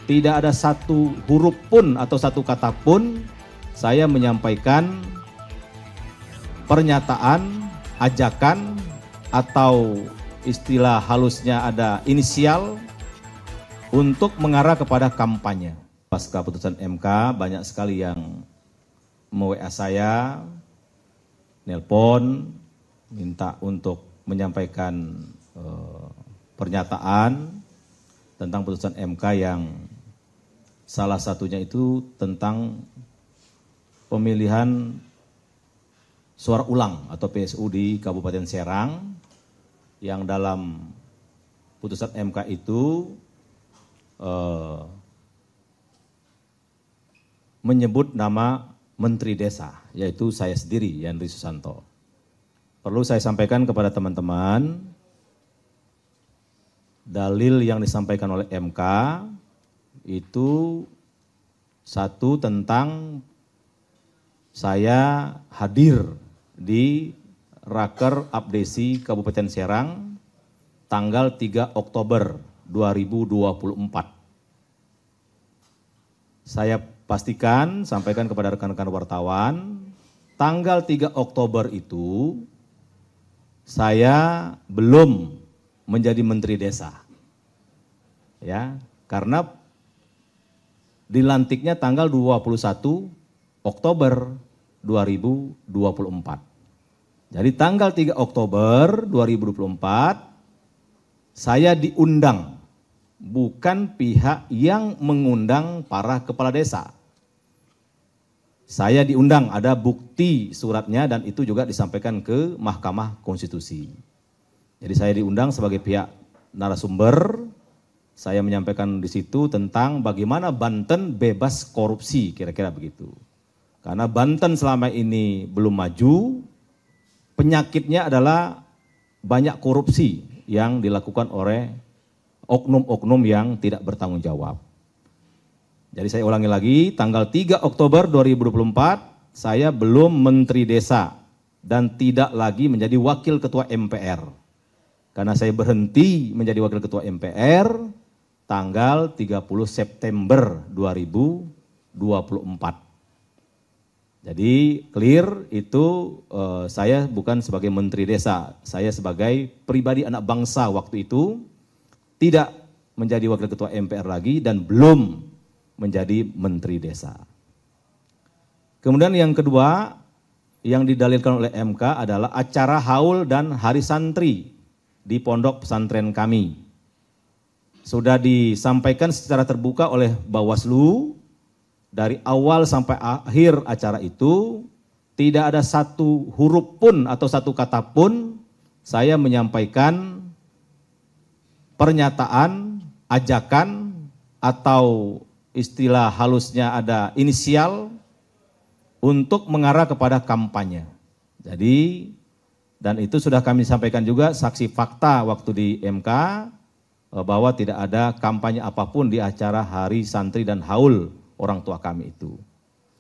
tidak ada satu huruf pun atau satu kata pun saya menyampaikan pernyataan, ajakan, atau istilah halusnya ada inisial untuk mengarah kepada kampanye. Pasca putusan MK banyak sekali yang me-WA saya, nelpon, minta untuk menyampaikan pernyataan tentang putusan MK yang salah satunya itu tentang pemilihan suara ulang atau PSU di Kabupaten Serang yang dalam putusan MK itu menyebut nama Menteri Desa, yaitu saya sendiri, Yandri Susanto. Perlu saya sampaikan kepada teman-teman, dalil yang disampaikan oleh MK itu satu tentang saya hadir di Raker Abdesi Kabupaten Serang tanggal 3 Oktober 2024. Saya pastikan, sampaikan kepada rekan-rekan wartawan, tanggal 3 Oktober itu saya belum menjadi Menteri Desa. Ya, karena dilantiknya tanggal 21 Oktober 2024. Jadi tanggal 3 Oktober 2024 saya diundang, bukan pihak yang mengundang para kepala desa. Saya diundang, ada bukti suratnya dan itu juga disampaikan ke Mahkamah Konstitusi. Jadi saya diundang sebagai pihak narasumber, saya menyampaikan di situ tentang bagaimana Banten bebas korupsi, kira-kira begitu. Karena Banten selama ini belum maju, penyakitnya adalah banyak korupsi yang dilakukan oleh oknum-oknum yang tidak bertanggung jawab. Jadi saya ulangi lagi, tanggal 3 Oktober 2024 saya belum Menteri Desa dan tidak lagi menjadi Wakil Ketua MPR. Karena saya berhenti menjadi Wakil Ketua MPR tanggal 30 September 2024. Jadi clear itu saya bukan sebagai Menteri Desa, saya sebagai pribadi anak bangsa waktu itu tidak menjadi Wakil Ketua MPR lagi dan belum menjadi Menteri Desa. Kemudian yang kedua yang didalilkan oleh MK adalah acara haul dan hari santri di pondok pesantren kami. Sudah disampaikan secara terbuka oleh Bawaslu, dari awal sampai akhir acara itu tidak ada satu huruf pun atau satu kata pun saya menyampaikan pernyataan, ajakan, atau istilah halusnya ada inisial untuk mengarah kepada kampanye. Jadi, dan itu sudah kami sampaikan juga saksi fakta waktu di MK bahwa tidak ada kampanye apapun di acara hari santri dan haul orang tua kami itu.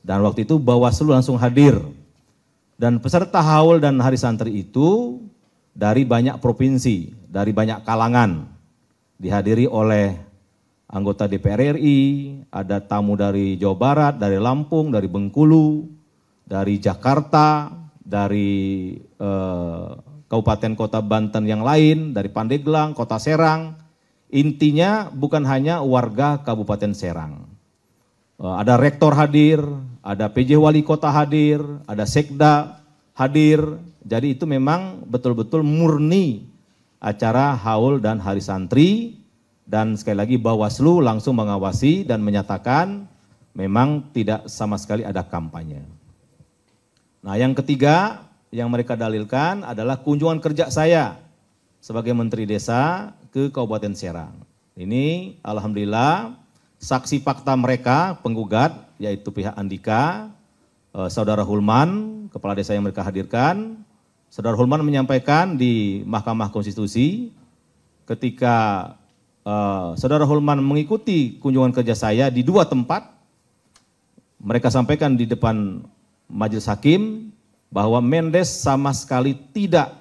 Dan waktu itu Bawaslu langsung hadir. Dan peserta haul dan hari santri itu dari banyak provinsi, dari banyak kalangan. Dihadiri oleh anggota DPR RI, ada tamu dari Jawa Barat, dari Lampung, dari Bengkulu, dari Jakarta, dari kabupaten kota Banten yang lain, dari Pandeglang, Kota Serang. Intinya bukan hanya warga Kabupaten Serang. Ada rektor hadir, ada PJ Wali Kota hadir, ada Sekda hadir. Jadi itu memang betul-betul murni acara haul dan hari santri. Dan sekali lagi Bawaslu langsung mengawasi dan menyatakan memang tidak sama sekali ada kampanye. Nah yang ketiga yang mereka dalilkan adalah kunjungan kerja saya sebagai Menteri Desa ke Kabupaten Serang. Ini alhamdulillah saksi fakta mereka penggugat yaitu pihak Andika, Saudara Hulman, kepala desa yang mereka hadirkan. Saudara Hulman menyampaikan di Mahkamah Konstitusi ketika Saudara Hulman mengikuti kunjungan kerja saya di dua tempat, mereka sampaikan di depan majelis hakim bahwa Mendes sama sekali tidak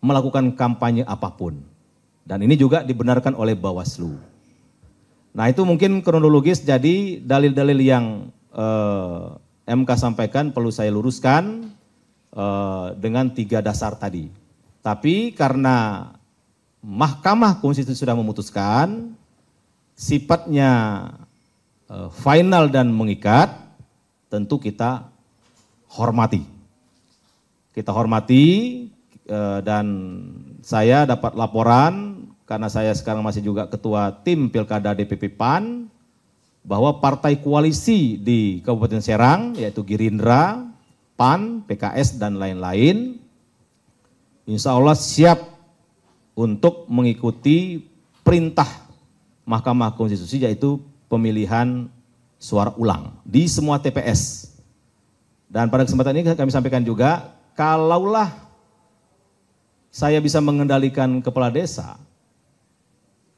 melakukan kampanye apapun. Dan ini juga dibenarkan oleh Bawaslu. Nah itu mungkin kronologis, jadi dalil-dalil yang MK sampaikan perlu saya luruskan dengan 3 dasar tadi. Tapi karena Mahkamah Konstitusi sudah memutuskan, sifatnya final dan mengikat, tentu kita hormati. Kita hormati dan saya dapat laporan, karena saya sekarang masih juga ketua tim Pilkada DPP PAN, bahwa partai koalisi di Kabupaten Serang, yaitu Gerindra, PAN, PKS, dan lain-lain, insya Allah siap untuk mengikuti perintah Mahkamah Konstitusi, yaitu pemilihan suara ulang di semua TPS. Dan pada kesempatan ini kami sampaikan juga, kalaulah saya bisa mengendalikan kepala desa,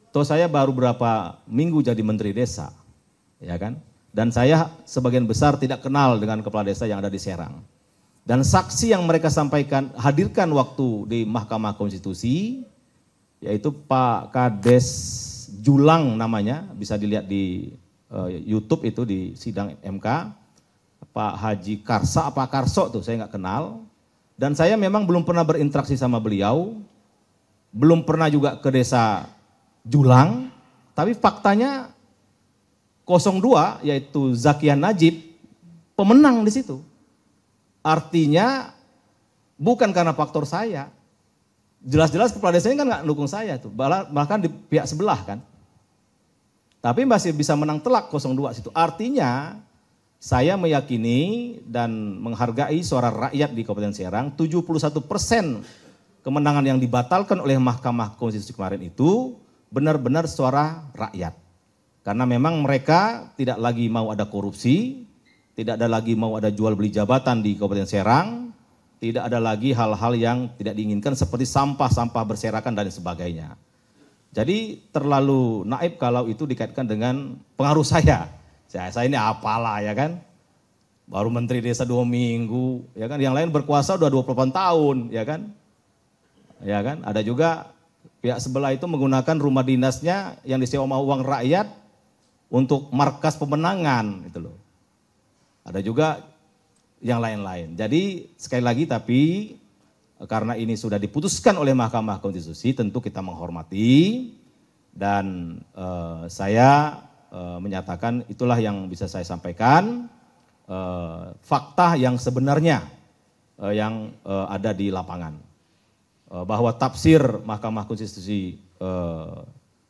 toh saya baru berapa minggu jadi menteri desa, ya kan? Dan saya sebagian besar tidak kenal dengan kepala desa yang ada di Serang. Dan saksi yang mereka sampaikan, hadirkan waktu di Mahkamah Konstitusi, yaitu Pak Kades Julang namanya, bisa dilihat di YouTube itu di sidang MK, Pak Haji Karsa, apa Karso tuh saya nggak kenal. Dan saya memang belum pernah berinteraksi sama beliau, belum pernah juga ke desa Julang, tapi faktanya 02 yaitu Zakian Najib pemenang di situ. Artinya bukan karena faktor saya. Jelas-jelas kepala desanya kan nggak dukung saya tuh, bahkan di pihak sebelah kan. Tapi masih bisa menang telak 02 situ. Artinya saya meyakini dan menghargai suara rakyat di Kabupaten Serang, 71% kemenangan yang dibatalkan oleh Mahkamah Konstitusi kemarin itu benar-benar suara rakyat. Karena memang mereka tidak lagi mau ada korupsi, tidak ada lagi mau ada jual beli jabatan di Kabupaten Serang, tidak ada lagi hal-hal yang tidak diinginkan seperti sampah-sampah berserakan dan sebagainya. Jadi terlalu naif kalau itu dikaitkan dengan pengaruh saya. Saya ini apalah ya kan, baru menteri desa 2 minggu, ya kan, yang lain berkuasa udah 28 tahun, ya kan. Ya kan, ada juga pihak sebelah itu menggunakan rumah dinasnya yang disewa uang rakyat untuk markas pemenangan, itu loh. Ada juga yang lain-lain. Jadi sekali lagi tapi karena ini sudah diputuskan oleh Mahkamah Konstitusi, tentu kita menghormati dan saya menyatakan itulah yang bisa saya sampaikan, fakta yang sebenarnya yang ada di lapangan. Bahwa tafsir Mahkamah Konstitusi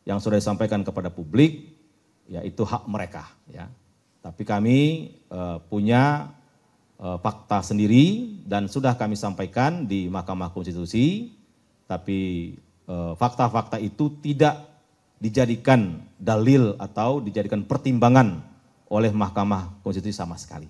yang sudah disampaikan kepada publik, ya itu hak mereka. Ya. Tapi kami punya fakta sendiri dan sudah kami sampaikan di Mahkamah Konstitusi, tapi fakta-fakta itu tidak dijadikan dalil atau dijadikan pertimbangan oleh Mahkamah Konstitusi sama sekali.